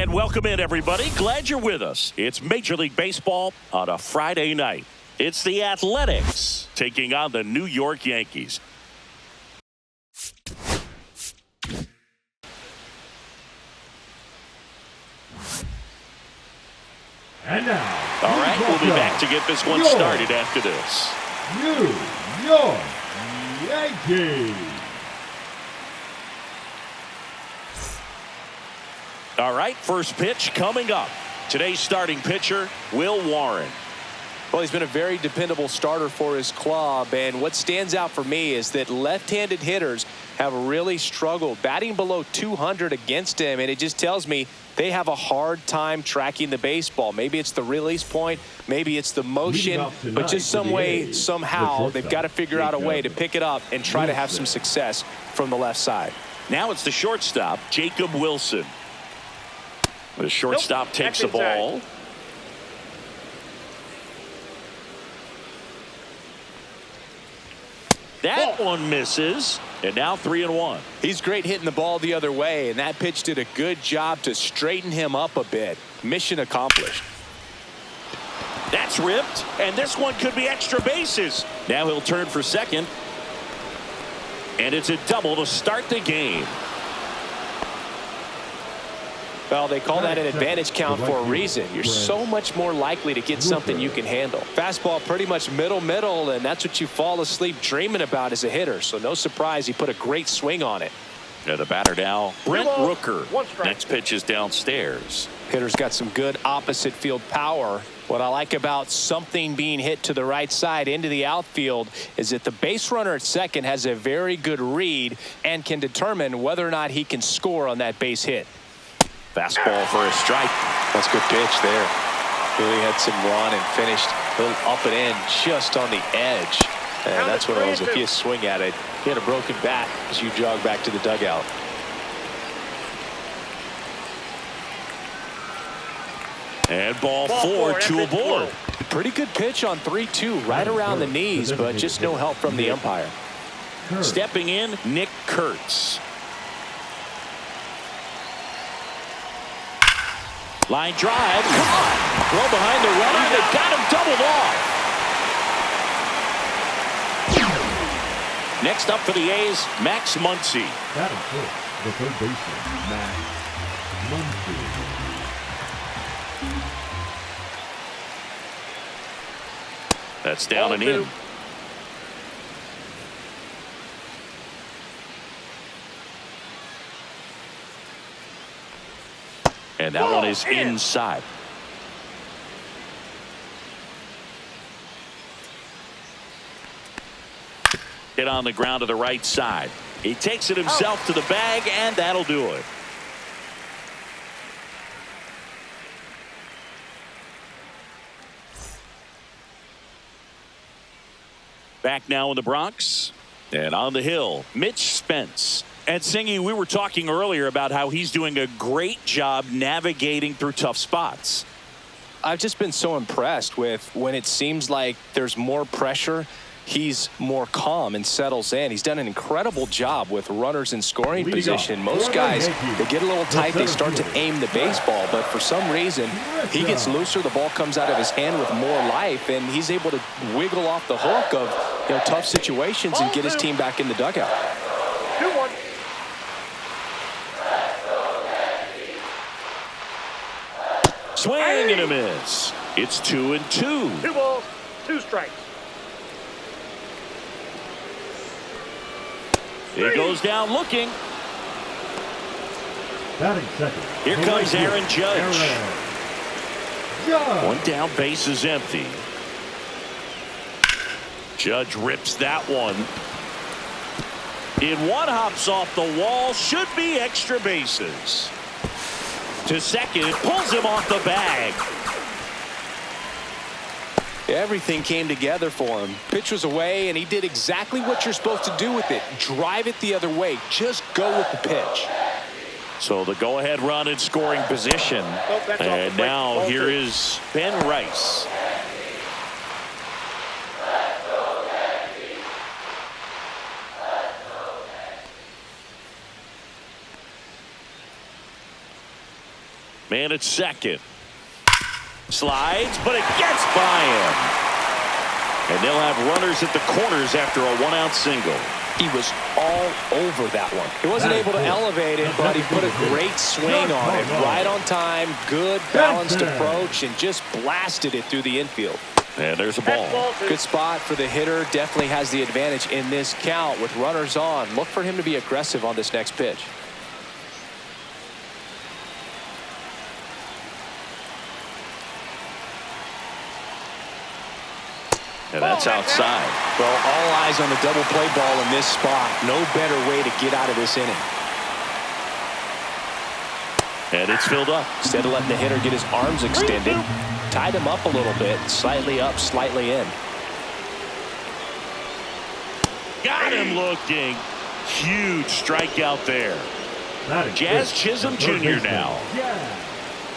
And welcome in, everybody. Glad you're with us. It's Major League Baseball on a Friday night. It's the Athletics taking on the New York Yankees. And now, all right, we'll be back to get this one started after this. New York Yankees. All right, first pitch coming up. Today's starting pitcher, Will Warren. Well, he's been a very dependable starter for his club, and what stands out for me is that left-handed hitters have really struggled batting below 200 against him, and it just tells me they have a hard time tracking the baseball. Maybe it's the release point, maybe it's the motion, but just some way, somehow, they've got to figure out a way to pick it up and try to have some success from the left side. Now it's the shortstop, Jacob Wilson. The shortstop takes the ball. That one misses, and now 3-1. He's great hitting the ball the other way, and that pitch did a good job to straighten him up a bit. Mission accomplished. That's ripped, and this one could be extra bases. Now he'll turn for second, and it's a double to start the game. Well, they call that an advantage count for a reason. You're so much more likely to get something you can handle. Fastball pretty much middle, and that's what you fall asleep dreaming about as a hitter. So no surprise he put a great swing on it. Yeah, the batter now, Brent Rooker. Next pitch is downstairs. Hitter's got some good opposite field power. What I like about something being hit to the right side into the outfield is that the base runner at second has a very good read and can determine whether or not he can score on that base hit. Fastball for a strike. That's a good pitch there. Really had some run and finished a little up and in just on the edge. And that's what it was. If you swing at it, he had a broken bat as you jog back to the dugout. And ball four, two aboard. Pretty good pitch on 3-2, right around the knees, but just no help from the umpire. Stepping in, Nick Kurtz. Line drive, caught. Throw behind the runner, they got him doubled off. Next up for the A's, Max Muncy. That is good. The third baseman, Max Muncy. That's down and in. And that one is inside. Hit on the ground to the right side. He takes it himself to the bag, and that'll do it. Back now in the Bronx. And on the hill, Mitch Spence. And Singy, we were talking earlier about how he's doing a great job navigating through tough spots. I've just been so impressed with when it seems like there's more pressure, he's more calm and settles in. He's done an incredible job with runners in scoring position. Most guys, they get a little tight, they start to aim the baseball, but for some reason, he gets looser, the ball comes out of his hand with more life, and he's able to wiggle off the hook of tough situations and get his team back in the dugout. 2-1. Swing and a miss. It's 2-2. 2 balls, 2 strikes. It goes down looking. Batting second. Here comes Aaron Judge. Judge. One down, base is empty. Judge rips that one. In one, hops off the wall, should be extra bases. To second, pulls him off the bag. Everything came together for him. Pitch was away, and he did exactly what you're supposed to do with it. Drive it the other way. Just go with the pitch. So the go-ahead run in scoring position. And now here is Ben Rice. Man at second. Slides, but it gets by him. And they'll have runners at the corners after a one-out single. He was all over that one. He wasn't able to elevate it, but he put a great swing on it. Right on time, good balanced approach, and just blasted it through the infield. And there's a ball. Good spot for the hitter. Definitely has the advantage in this count with runners on. Look for him to be aggressive on this next pitch. And that's outside. Well, all eyes on the double play ball in this spot. No better way to get out of this inning. And it's filled up. Instead of letting the hitter get his arms extended, tied him up a little bit, slightly up, slightly in. Got him looking. Huge strikeout there. Jazz Chisholm Jr. now. Jazz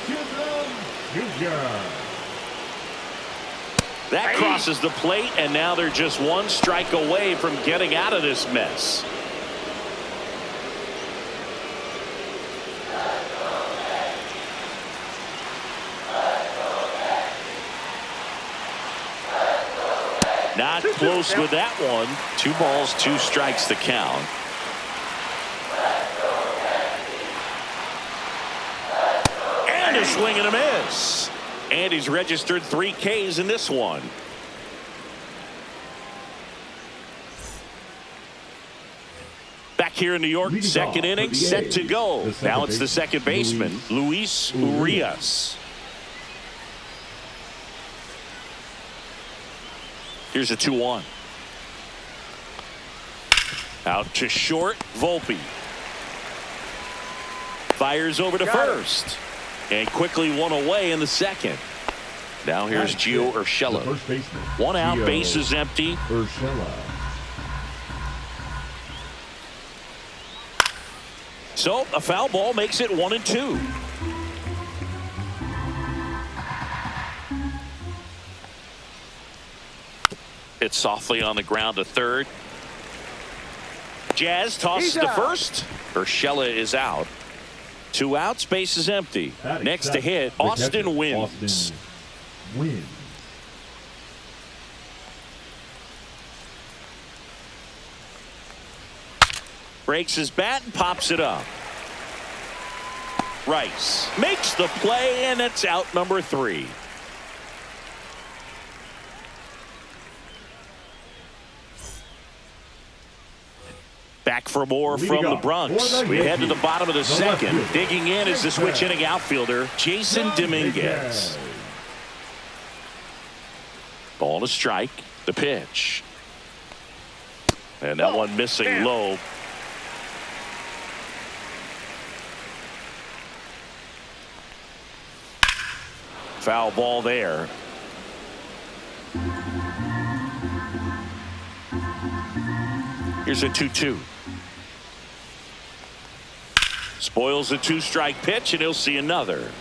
Chisholm Jr. That crosses the plate, and now they're just one strike away from getting out of this mess. Not close with that one. 2 balls, 2 strikes to count. And a swing and a miss. And he's registered 3 Ks in this one. Back here in New York, second inning set to go. Now it's the second baseman, Luis Urias. Here's a 2-1. Out to short, Volpe. Fires over to first. And quickly one away in the second. Now here's Gio Urshela. 1 out, bases empty. So a foul ball makes it 1-2. Hit softly on the ground to third. Jazz tosses to first. Urshela is out. 2 outs, base is empty. Next to hit, Austin Wins. Breaks his bat and pops it up. Rice makes the play, and it's out number 3. Back for more from the Bronx. We head to the bottom of the second. Digging in is the switch inning outfielder, Jason Dominguez. Ball to strike. The pitch. And that one missing low. Foul ball there. Here's a 2-2. Spoils the 2-strike pitch, and he'll see another.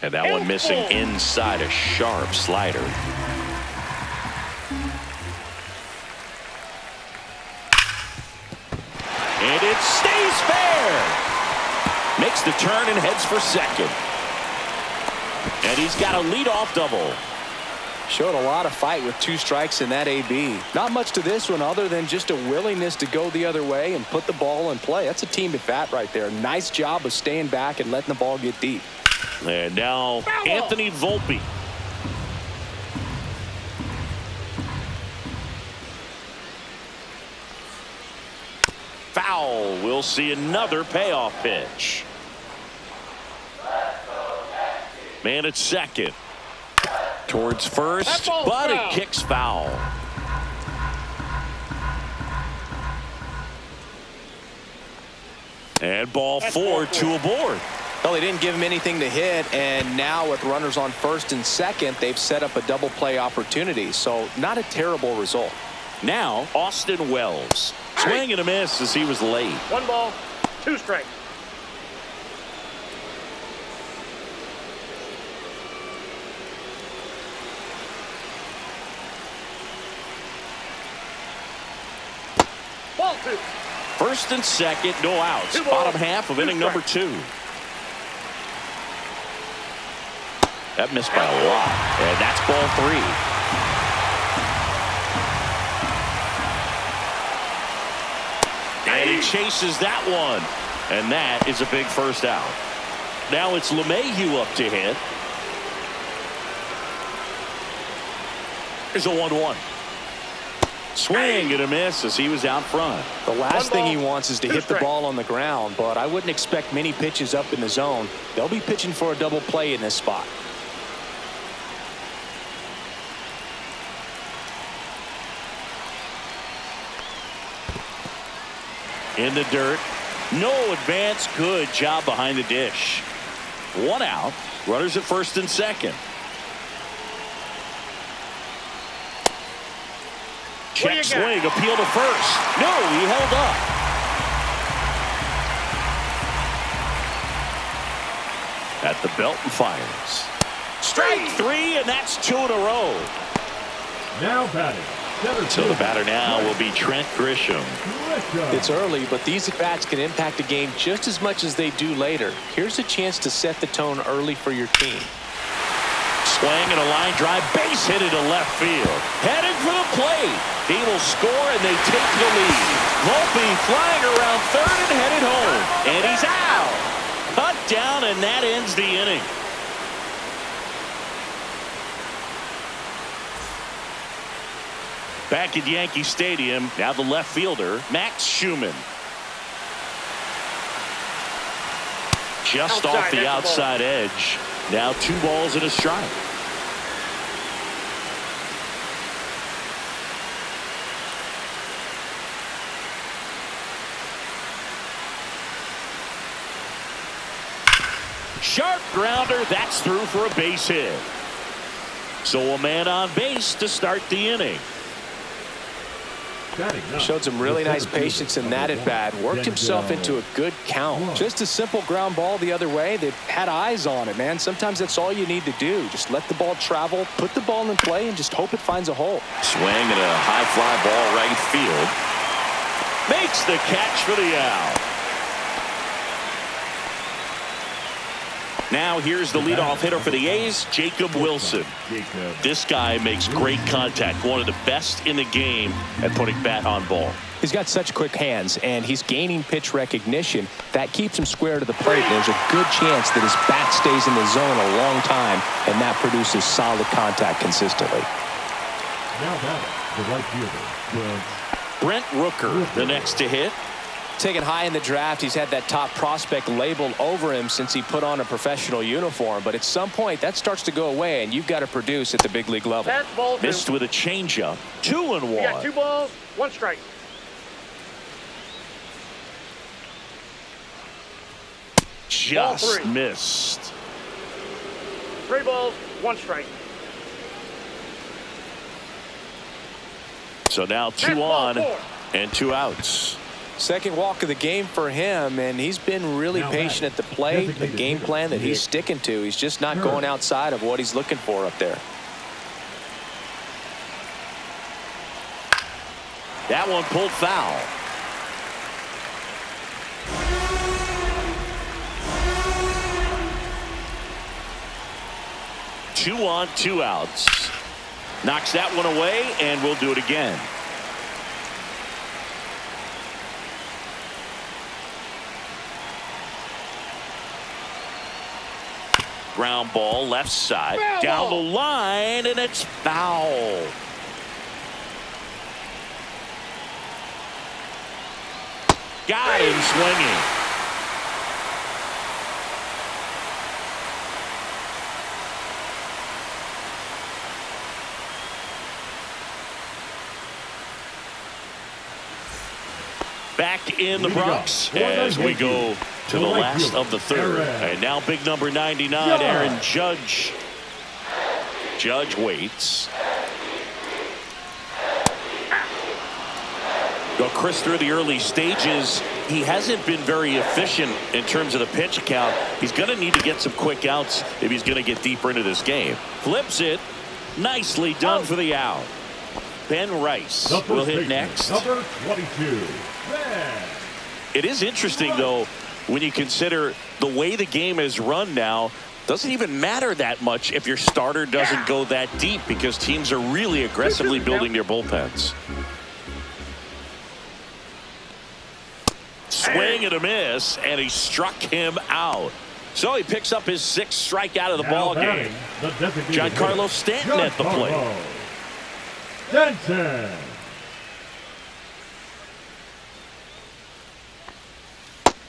And that one missing inside, a sharp slider. And it stays fair. Makes the turn and heads for second. And he's got a leadoff double. Showed a lot of fight with 2 strikes in that AB. Not much to this one other than just a willingness to go the other way and put the ball in play. That's a team at bat right there. Nice job of staying back and letting the ball get deep. And now Anthony Volpe. Foul. We'll see another payoff pitch. Man at second. Towards first, but it kicks foul. And ball 4, 2 aboard. Well, they didn't give him anything to hit, and now with runners on first and second, they've set up a double play opportunity. So not a terrible result. Now Austin Wells. Swing and a miss as he was late. 1 ball, 2 strikes. Ball 2. First and second, no outs. 2 balls, Bottom half of 2 inning number strikes. 2. That missed by a lot. And that's ball 3. And he chases that one. And that is a big first out. Now it's LeMahieu up to hit. Here's a 1-1. Swing and a miss as he was out front. The last thing he wants is to 2 hit the strikes. ball on the ground, but I wouldn't expect many pitches up in the zone. They'll be pitching for a double play in this spot. In the dirt. No advance. Good job behind the dish. 1 out. Runners at first and second. What do you Check got? swing. Appeal to first. No, he held up. At the belt and fires. Strike 3, and that's 2 in a row. Now batting. So the batter now will be Trent Grisham. It's early, but these at-bats can impact a game just as much as they do later. Here's a chance to set the tone early for your team. Swing and a line drive, base hit into left field. Headed for the plate. He will score and they take the lead. Volpe flying around third and headed home. And he's out. Cut down, and that ends the inning. Back at Yankee Stadium, now the left fielder, Max Schumann. Just off the outside edge. Now 2 balls and a strike. Sharp grounder, that's through for a base hit. So a man on base to start the inning. Showed some really nice patience in that at bat. Worked himself into a good count. Just a simple ground ball the other way. They had eyes on it, man. Sometimes that's all you need to do. Just let the ball travel, put the ball in play, and just hope it finds a hole. Swing and a high fly ball right field. Makes the catch for the out. Now here's the leadoff hitter for the A's, Jacob Wilson. This guy makes great contact. One of the best in the game at putting bat on ball. He's got such quick hands, and he's gaining pitch recognition. That keeps him square to the plate. There's a good chance that his bat stays in the zone a long time, and that produces solid contact consistently. Now batting, the right fielder, Brent Rooker, the next to hit. Taken high in the draft, he's had that top prospect labeled over him since he put on a professional uniform. But at some point, that starts to go away, and you've got to produce at the big league level. That's ball 2. Missed with a changeup. 2-1. You got 2 balls, 1 strike. Just 3. missed. 3 balls, 1 strike. So now 2 That's ball on 4. and 2 outs. Second walk of the game for him, and he's been really patient at the plate. The game plan that he's sticking to, he's just not going outside of what he's looking for up there. That one pulled foul. Two on, 2 outs. Knocks that one away, and we'll do it again. Ground ball, left side, Foul down ball. the line, and it's foul. Got him swinging. Back in the Bronx as we go to the last of the third. And now big number 99, Aaron Judge. Judge waits. Well, Chris, through the early stages, he hasn't been very efficient in terms of the pitch count. He's going to need to get some quick outs if he's going to get deeper into this game. Flips it. Nicely done for the out. Ben Rice The first will hit baseman, next. Number 22. Ben. It is interesting, though, when you consider the way the game is run now. Doesn't even matter that much if your starter doesn't go that deep, because teams are really aggressively building their bullpens. Swing and a miss, and he struck him out. So he picks up his 6th strikeout of the ball game. Giancarlo Stanton at the plate. Stanton.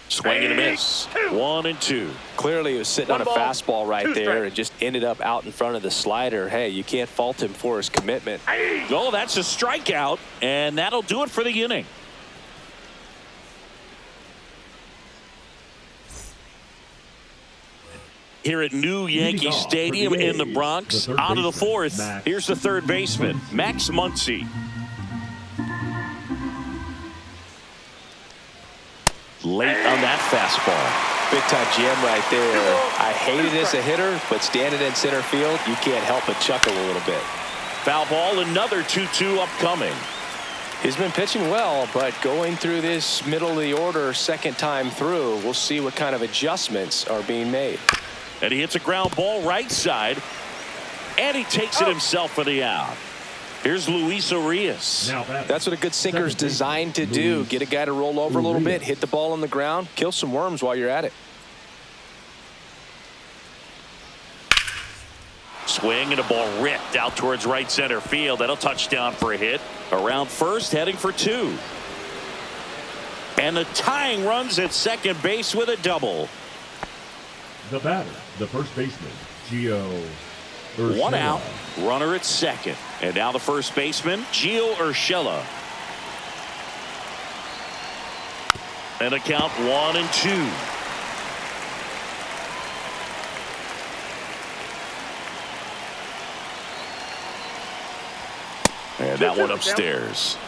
Swing and a miss. 1-2. Clearly he was sitting on a One ball, fastball right 2 there strikes. and just ended up out in front of the slider. Hey, you can't fault him for his commitment. Oh, that's a strikeout, and that'll do it for the inning. Here at New Yankee Stadium in the Bronx, out of the 4th, here's the 3rd baseman, Max Muncy. Late on that fastball. Big time jam right there. I hate it as a hitter, but standing in center field, you can't help but chuckle a little bit. Foul ball, another 2-2 upcoming. He's been pitching well, but going through this middle of the order 2nd time through, we'll see what kind of adjustments are being made. And he hits a ground ball right side, and he takes it himself for the out. Here's Luis Arias. That's what a good sinker is designed to do. Get a guy to roll over a little bit, hit the ball on the ground, kill some worms while you're at it. Swing and a ball ripped out towards right center field. That'll touchdown for a hit. Around first, heading for 2. And the tying runs at second base with a double. The batter, the first baseman, Gio Urshela. 1 out, runner at second. And now the first baseman, Gio Urshela. And a count 1-2. And that one upstairs.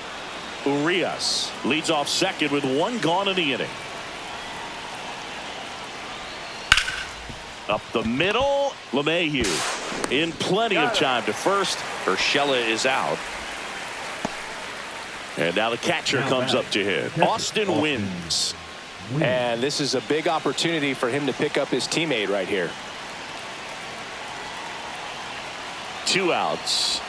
Urias leads off second with 1 gone in the inning. Up the middle, LeMahieu in plenty of time to first. Urshela is out. And now the catcher comes up to hit. Austin wins. And this is a big opportunity for him to pick up his teammate right here. 2 outs.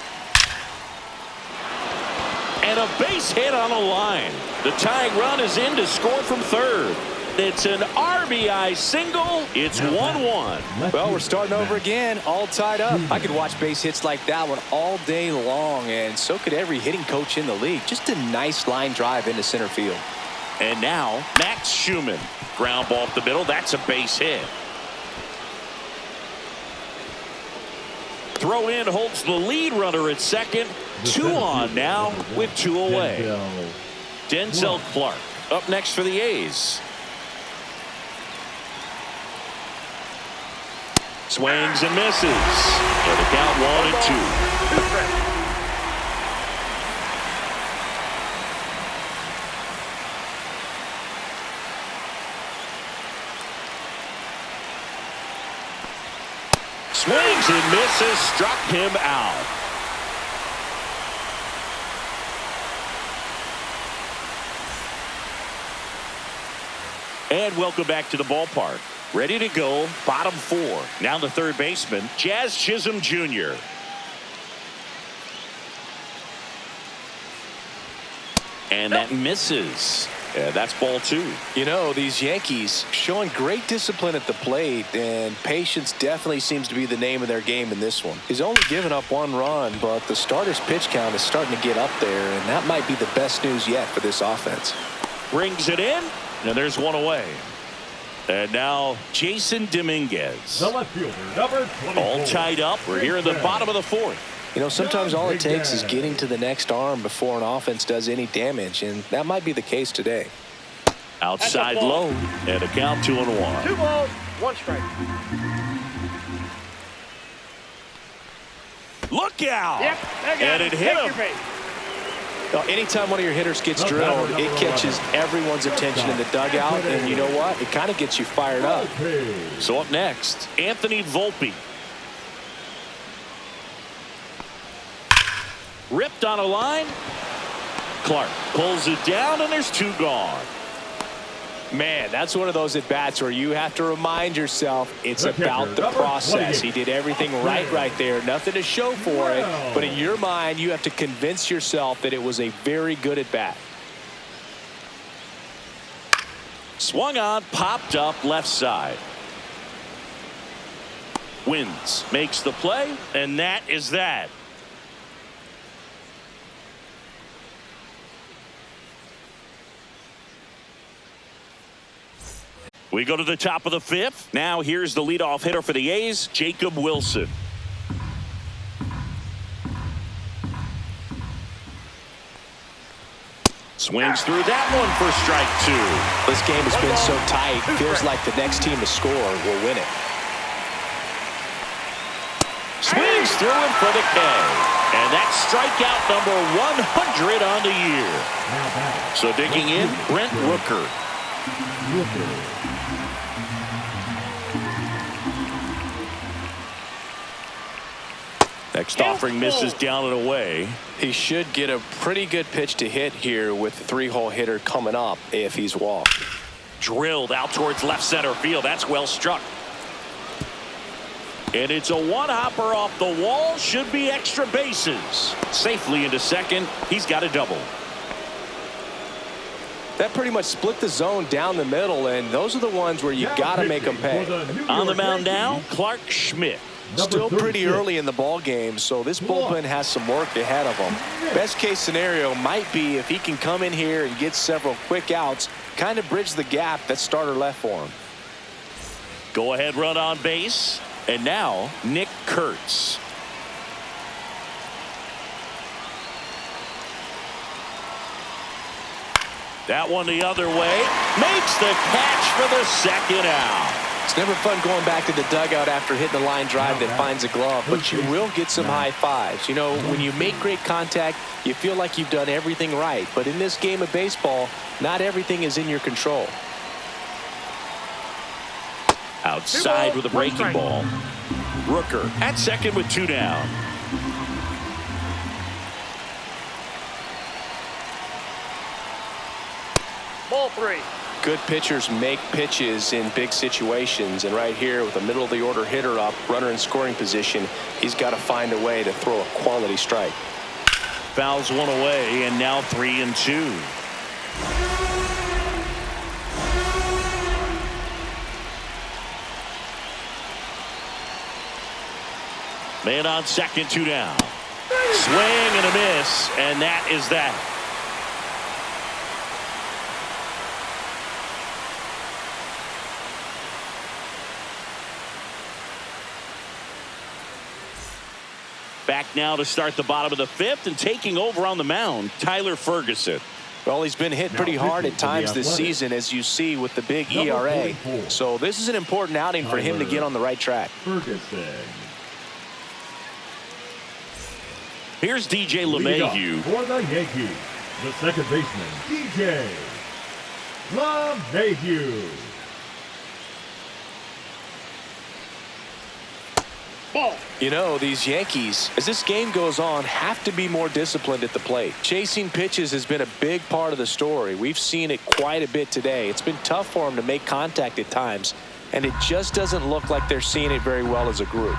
And a base hit on a line. The tying run is in to score from third. It's an RBI single. It's 1-1. Well, we're starting over again, all tied up. I could watch base hits like that one all day long, and so could every hitting coach in the league. Just a nice line drive into center field. And now Max Schumann. Ground ball up the middle. That's a base hit. Throw in holds the lead runner at second. 2 on now with 2 away. Denzel Clark up next for the A's. Swings and misses. And the count 1-2. Swings and misses, struck him out. And welcome back to the ballpark. Ready to go, bottom 4. Now the third baseman, Jazz Chisholm Jr. And that misses. Yeah, that's ball 2. You know, these Yankees showing great discipline at the plate, and patience definitely seems to be the name of their game in this one. He's only given up 1 run, but the starter's pitch count is starting to get up there, and that might be the best news yet for this offense. Brings it in, and there's 1 away. And now Jason Dominguez. The left fielder, number 24. All tied up. We're here in the bottom of the 4th. You know, sometimes all it takes is getting to the next arm before an offense does any damage, and that might be the case today. Outside low, and a count 2-1. 2 balls, 1 strike. Look out! Yep, and it hit him. Well, anytime one of your hitters gets drilled, it catches everyone's attention in the dugout, and you know what? It kind of gets you fired up. So up next, Anthony Volpe. Ripped on a line. Clark pulls it down, and there's 2 gone. Man, that's one of those at-bats where you have to remind yourself it's about the process. He did everything right there. Nothing to show for it. But in your mind, you have to convince yourself that it was a very good at-bat. Swung on, popped up left side. Wins, makes the play, and that is that. We go to the top of the 5th. Now here's the leadoff hitter for the A's, Jacob Wilson. Swings through that one for strike 2. This game has been so tight. Feels like the next team to score will win it. Swings through it for the K. And that's strikeout number 100 on the year. So digging in, Brent Rooker. Next offering misses down and away. He should get a pretty good pitch to hit here with the 3-hole hitter coming up if he's walked. Drilled out towards left center field. That's well struck. And it's a one-hopper off the wall. Should be extra bases. Safely into second. He's got a double. That pretty much split the zone down the middle, and those are the ones where you got to make them pay. On the mound now, Clark Schmidt. Still pretty early in the ball game, so this bullpen has some work ahead of him. Best case scenario might be if he can come in here and get several quick outs, kind of bridge the gap that starter left for him. Go ahead run on base. And now Nick Kurtz. That one the other way. Makes the catch for the second out. It's never fun going back to the dugout after hitting a line drive that finds a glove, but you will get some high fives. You know, when you make great contact, you feel like you've done everything right. But in this game of baseball, not everything is in your control. Outside with a breaking ball. Rooker at second with 2 down. Ball 3. Good pitchers make pitches in big situations, and right here with a middle of the order hitter up, runner in scoring position, he's got to find a way to throw a quality strike. Fouls one away, and now 3-2. Man on second, 2 down. Swing and a miss, and that is that. Back now to start the bottom of the 5th, and taking over on the mound, Tyler Ferguson. Well, he's been hit pretty hard at times this season, as you see with the big ERA. So this is an important outing for him to get on the right track. Ferguson. Here's DJ LeMahieu. For the Yankees, the second baseman, DJ LeMahieu. Ball. You know, these Yankees, as this game goes on, have to be more disciplined at the plate. Chasing pitches has been a big part of the story. We've seen it quite a bit today. It's been tough for them to make contact at times, and it just doesn't look like they're seeing it very well as a group.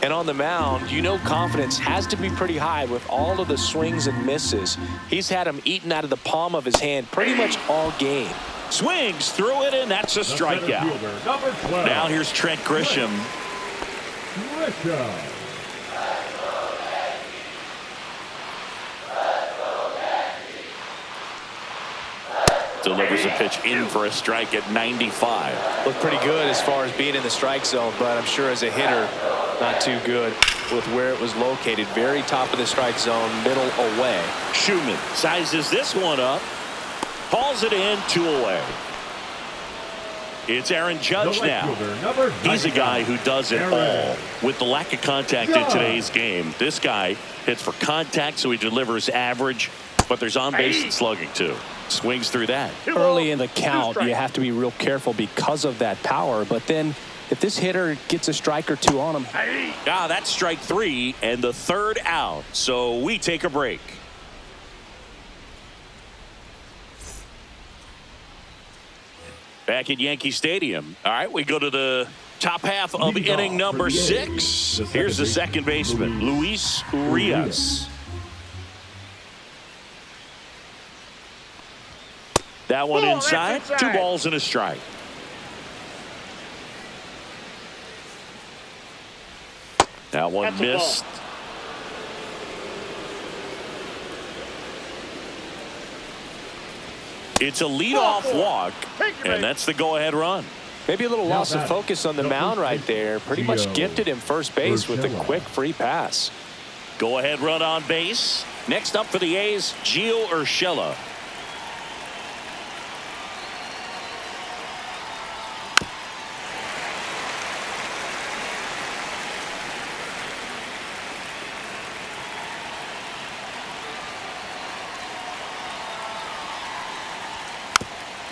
And on the mound, you know confidence has to be pretty high with all of the swings and misses. He's had them eaten out of the palm of his hand pretty much all game. Swings through it, and that's a strikeout. Now here's Trent Grisham. Delivers a pitch in for a strike at 95. Looked pretty good as far as being in the strike zone, but I'm sure as a hitter, not too good with where it was located. Very top of the strike zone, middle away. Schumann sizes this one up. Calls it in, 2 away. It's Aaron Judge now. He's a guy who does it all. With the lack of contact in today's game, this guy hits for contact, so he delivers average, but there's on-base and slugging too. Swings through that. Early in the count, you have to be real careful because of that power, but then if this hitter gets a strike or two on him. That's strike 3 and the third out. So we take a break. Back at Yankee Stadium. All right, we go to the top half of inning number 6. Here's the second baseman, Luis Urias. That one inside. 2 balls and a strike. That one missed. It's a leadoff walk, and that's the go-ahead run. Maybe a little loss of focus on the mound right there. Pretty much gifted him first base with a quick free pass. Go-ahead run on base. Next up for the A's, Gio Urshela.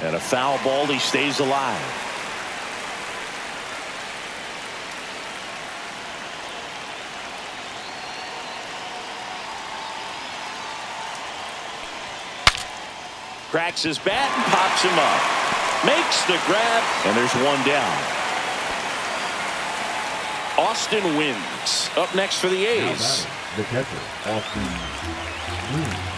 And a foul ball, he stays alive. Cracks his bat and pops him up. Makes the grab, and there's one down. Austin Wynns up next for the A's. The catcher, Austin Wynns.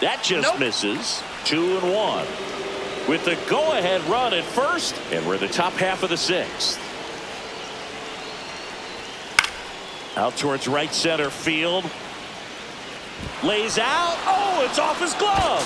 That just misses. 2-1. With the go-ahead run at first, and we're the top half of the 6th. Out towards right center field. Lays out. Oh, it's off his glove.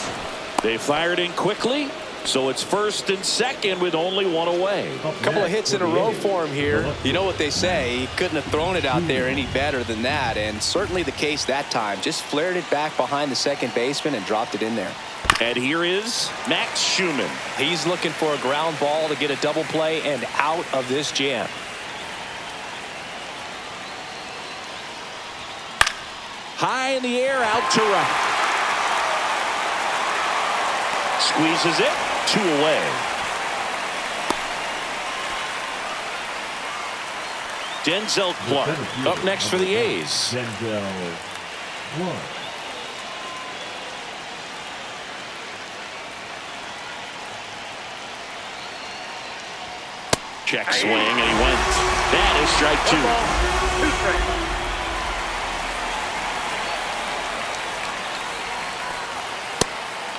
They fired in quickly, so it's first and second with only one away. A couple of hits in a row for him here. You know what they say, he couldn't have thrown it out there any better than that, and certainly the case that time. Just flared it back behind the second baseman and dropped it in there. And here is Max Schumann. He's looking for a ground ball to get a double play and out of this jam. High in the air, out to right. Squeezes it. 2 away. Denzel Clark up next for the A's. Denzel Clark. Check swing, and he went. That is strike 2.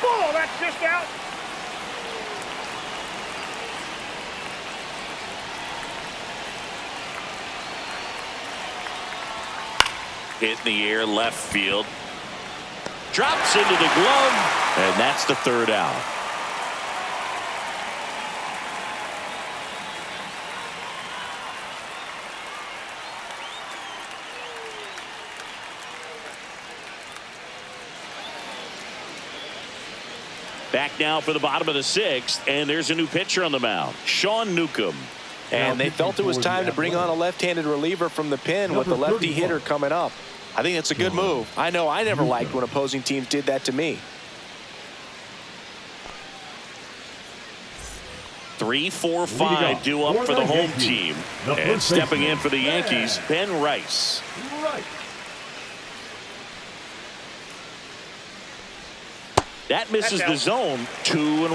Oh, that's just out. Hit in the air, left field. Drops into the glove, and that's the third out. Back now for the bottom of the 6th, and there's a new pitcher on the mound, Sean Newcomb. And they felt it was time to bring on a left-handed reliever from the pen with the lefty hitter coming up. I think it's a good move. I know I never liked when opposing teams did that to me. 3-4-5 due up for the home team. And stepping in for the Yankees, Ben Rice. That misses the zone. 2-1.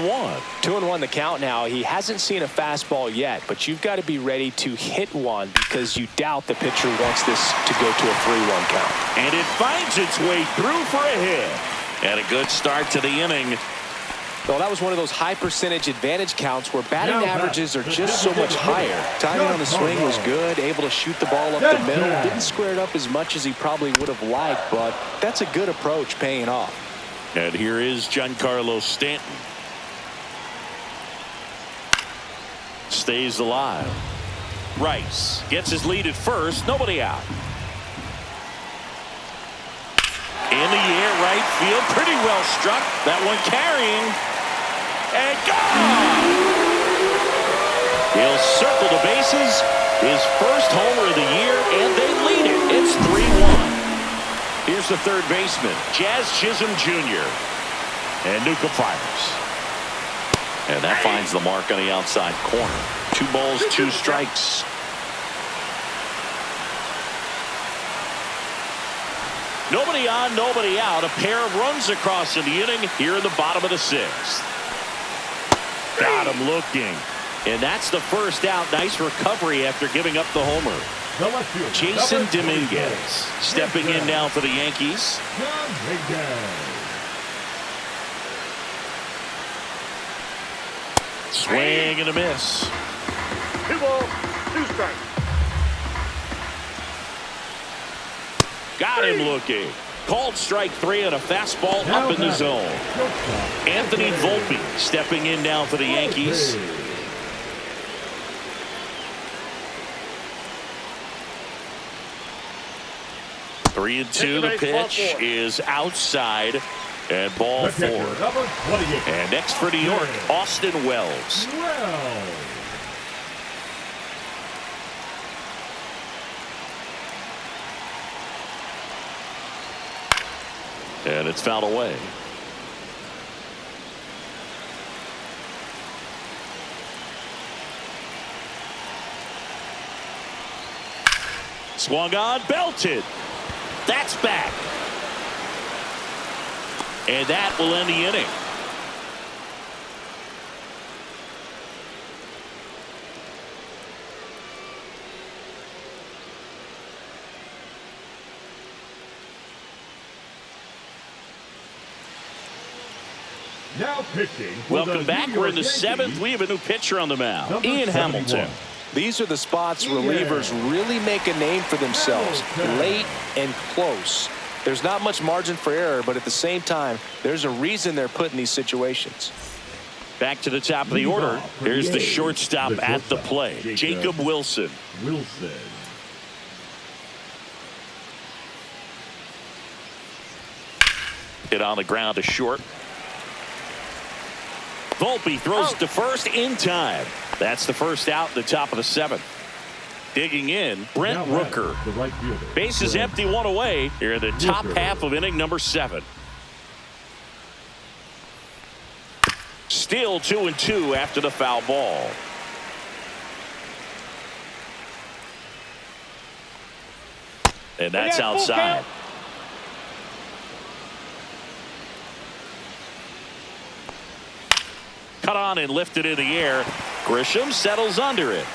2-1 the count now. He hasn't seen a fastball yet, but you've got to be ready to hit one because you doubt the pitcher wants this to go to a 3-1 count. And it finds its way through for a hit. And a good start to the inning. Well, that was one of those high percentage advantage counts where batting averages are just so much higher. Timing on the swing was good, able to shoot the ball up the middle. Didn't square it up as much as he probably would have liked, but that's a good approach paying off. And here is Giancarlo Stanton. Stays alive. Rice gets his lead at first. Nobody out. In the air, right field. Pretty well struck. That one carrying. And gone! He'll circle the bases. His first homer of the year, and they lead it. It's 3-1. Here's the third baseman, Jazz Chisholm Jr. And Nuka fires. And that finds the mark on the outside corner. 2 balls, 2 strikes. Nobody on, nobody out. A pair of runs across in the inning here in the bottom of the 6th. Got him looking. And that's the first out. Nice recovery after giving up the homer. Jason Dominguez stepping in now for the Yankees. Swing and a miss. 2 balls, 2 strikes. Got him looking. Called strike 3 and a fastball up in the zone. Anthony Volpe stepping in now for the Yankees. Three and 2. The pitch is outside. And ball 4. And next for New York, Austin Wells. And it's fouled away. Swung on, belted. That's back. And that will end the inning. Now pitching. Welcome back. We're in the 7th. We have a new pitcher on the mound. Ian Hamilton. These are the spots relievers really make a name for themselves. Late and close. There's not much margin for error, but at the same time, there's a reason they're put in these situations. Back to the top of the order. Here's the shortstop at the plate, Jacob Wilson. Hit on the ground to short. Volpe throws it to first in time. That's the first out in the top of the 7th. Digging in, Brent Rooker. Bases empty, 1 away. Here in the top half of inning number 7. Still 2 and 2 after the foul ball. And that's outside. Cut on and lifted in the air. Grisham settles under it.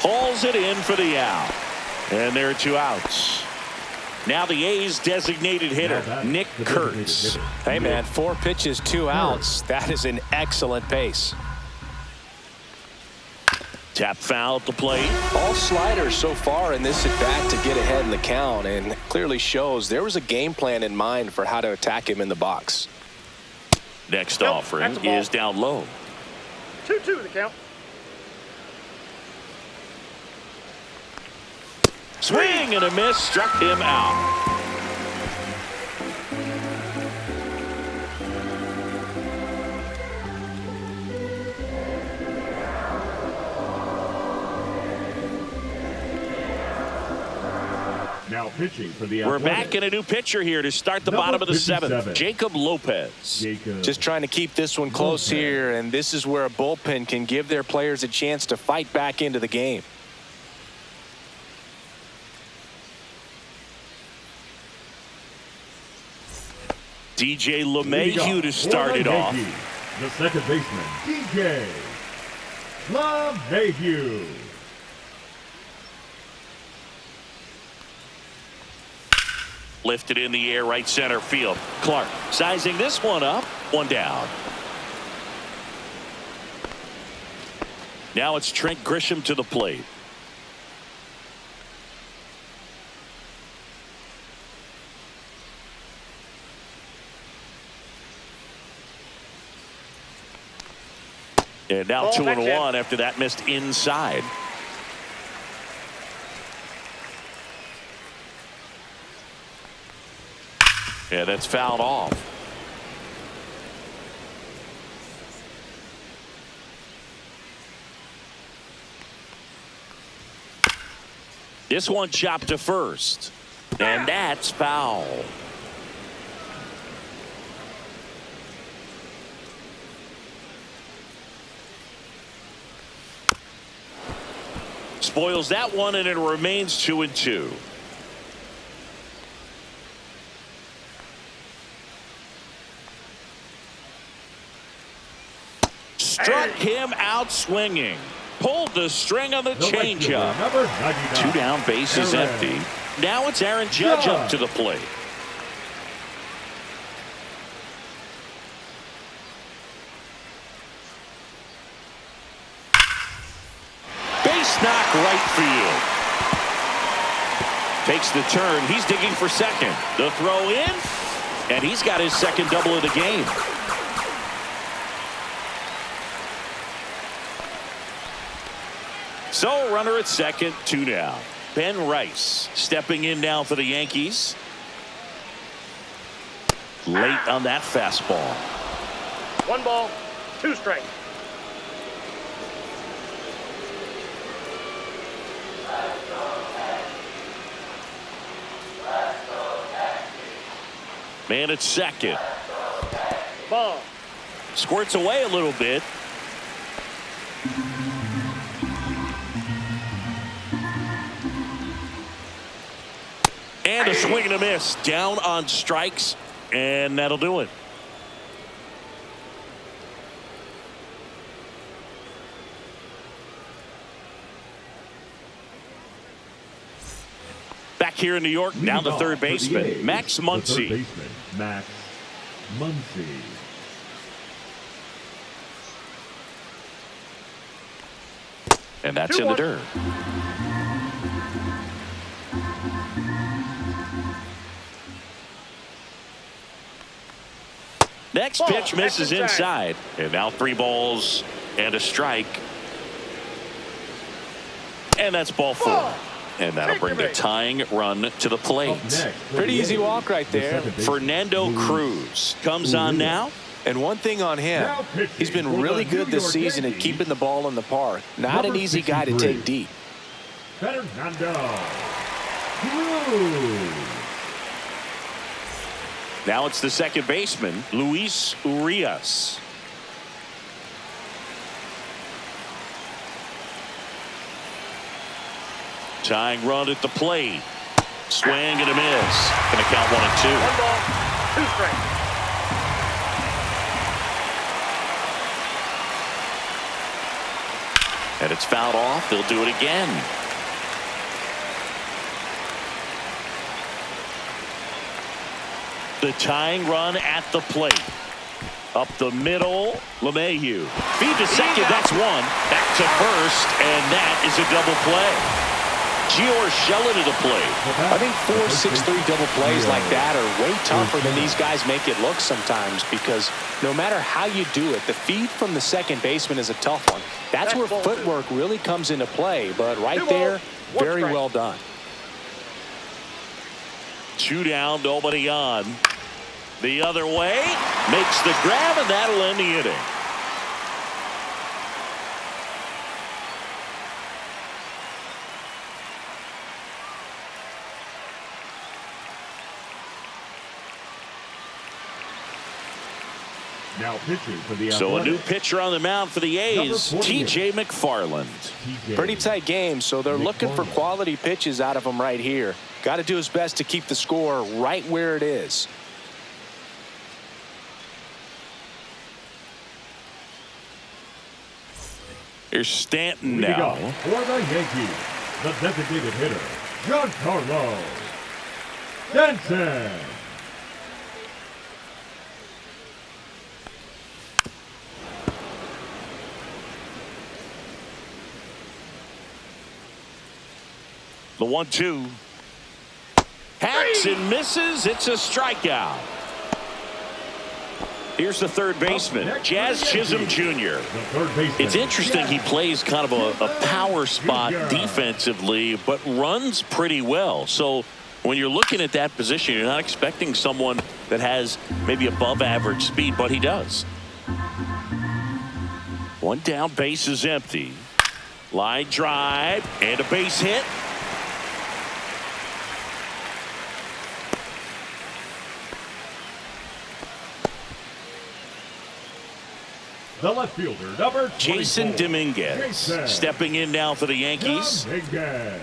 Hauls it in for the out. And there are 2 outs. Now the A's designated hitter, Nick Kurtz. Hey, man, 4 pitches, 2 outs. That is an excellent pace. Tap foul at the plate. All sliders so far in this at-bat to get ahead in the count, and clearly shows there was a game plan in mind for how to attack him in the box. Next offering is down low. 2-2 the count. Swing and a miss, struck him out. Now pitching for the We're back in a new pitcher here to start the bottom of the 7th. Jacob Lopez. Just trying to keep this one close here, and this is where a bullpen can give their players a chance to fight back into the game. DJ LeMahieu to start it off. The second baseman, DJ LeMahieu. Lifted in the air, right center field. Clark sizing this one up. 1 down. Now it's Trent Grisham to the plate. And now 2-1 after that missed inside. Yeah, that's fouled off. This one chopped to first. And that's foul. Spoils that one, and it remains 2-2. Struck him out swinging. Pulled the string on the changeup. 2 down, base is empty. Now it's Aaron Judge up to the plate. Base knock right field. Takes the turn. He's digging for second. The throw in, and he's got his second double of the game. So runner at second, 2 down. Ben Rice stepping in now for the Yankees. Late on that fastball. 1 ball, 2 strikes. Man at second. Ball. Squirts away a little bit. And a swing and a miss. Down on strikes, and that'll do it. Back here in New York, down to third baseman, Max Muncy. Max Muncy. And that's in the dirt. Next pitch misses inside. And now 3 balls and a strike. And that's ball 4. And that'll bring the tying run to the plate. Pretty easy walk right there. Fernando Cruz comes on now. And one thing on him, he's been really good this season at keeping the ball in the park. Not an easy guy to take deep. Fernando Cruz. Now it's the second baseman, Luis Urias. Tying run at the plate. Swing and a miss. Going to count 1 and 2. 1 ball, 2 strikes. And it's fouled off. They'll do it again. The tying run at the plate. Up the middle, LeMahieu. Feed to second, that's 1. Back to first, and that is a double play. Gio Urshela to the plate. I think 4-6-3 double plays like that are way tougher than these guys make it look sometimes, because no matter how you do it, the feed from the second baseman is a tough one. That's where footwork really comes into play, but right there, very well done. 2 down, nobody on. The other way, makes the grab, and that'll end the inning. Now pitching for the So a new Athletics. pitcher on the mound for the A's, T.J. McFarland. Pretty tight game, so they're looking for quality pitches out of him right here. Got to do his best to keep the score right where it is. Here's Stanton Leading now. off for the Yankees, the designated hitter, Giancarlo Stanton. The 1-2. Hacks and misses. It's a strikeout. Here's the third baseman, Jazz Chisholm Jr. It's interesting he plays kind of a power spot defensively, but runs pretty well. So when you're looking at that position, you're not expecting someone that has maybe above average speed, but he does. 1 down, base is empty. Line drive and a base hit. The left fielder, number 24, Jason Dominguez Jason stepping in now for the Yankees. Dominguez.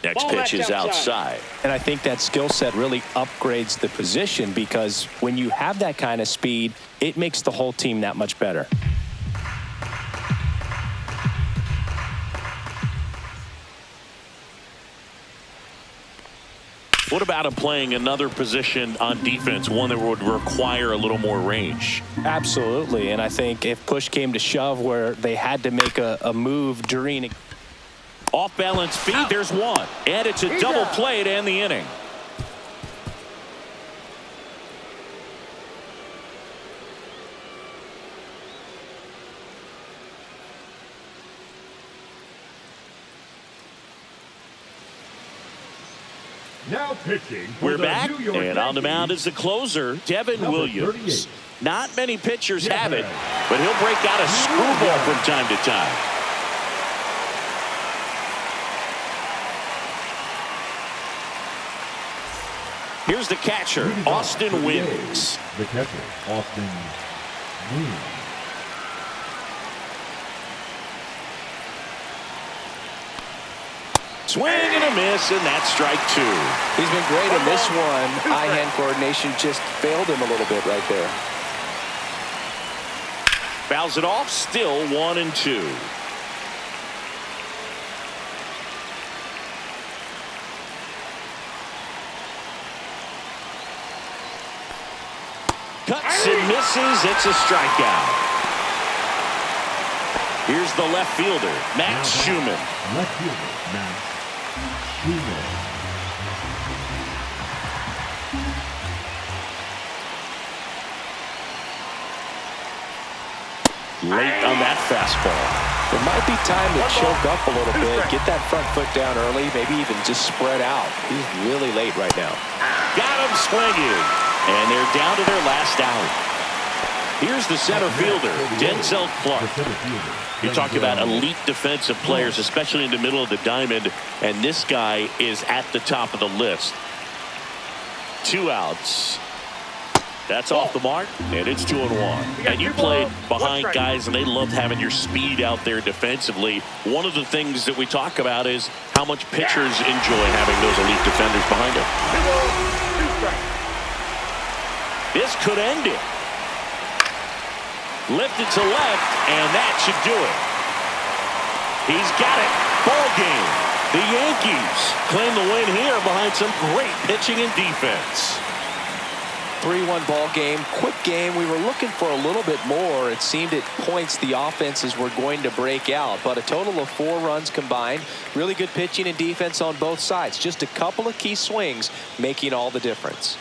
Next Ball pitch is back outside. outside. And I think that skill set really upgrades the position, because when you have that kind of speed, it makes the whole team that much better. What about him playing another position on defense, one that would require a little more range? Absolutely. And I think if push came to shove where they had to make a move during Off balance feed, there's one. And it's a double play to end the inning. Now pitching. for We're the back, New York and on the Yankees, mound is the closer, Devin number Williams. 38. Not many pitchers Yeah. have it, but he'll break out a screwball from time to time. Here's the catcher, Austin Wynns. The catcher, Austin Wynns. Swing and a miss, and that's strike two. He's been great in this one. Eye-hand coordination just failed him a little bit right there. Fouls it off, still 1-2. Cuts and misses. It's a strikeout. Here's the left fielder, Max Schumann. Left fielder, Max Schumann. Late on that fastball. It might be time to choke up a little bit, get that front foot down early, maybe even just spread out. He's really late right now. Got him swinging. And they're down to their last out. Here's the center fielder, Denzel Clark. The center fielder, You talk about Denzel elite defensive players, especially in the middle of the diamond, and this guy is at the top of the list. 2 outs. That's off the mark, and it's 2-1. And you played behind guys, and they loved having your speed out there defensively. One of the things that we talk about is how much pitchers enjoy having those elite defenders behind them. 2 strikes. This could end it. Lifted to left, and that should do it. He's got it. Ball game. The Yankees claim the win here behind some great pitching and defense. 3-1 ball game, quick game. We were looking for a little bit more. It seemed at points the offenses were going to break out, but a total of 4 runs combined. Really good pitching and defense on both sides. Just a couple of key swings making all the difference.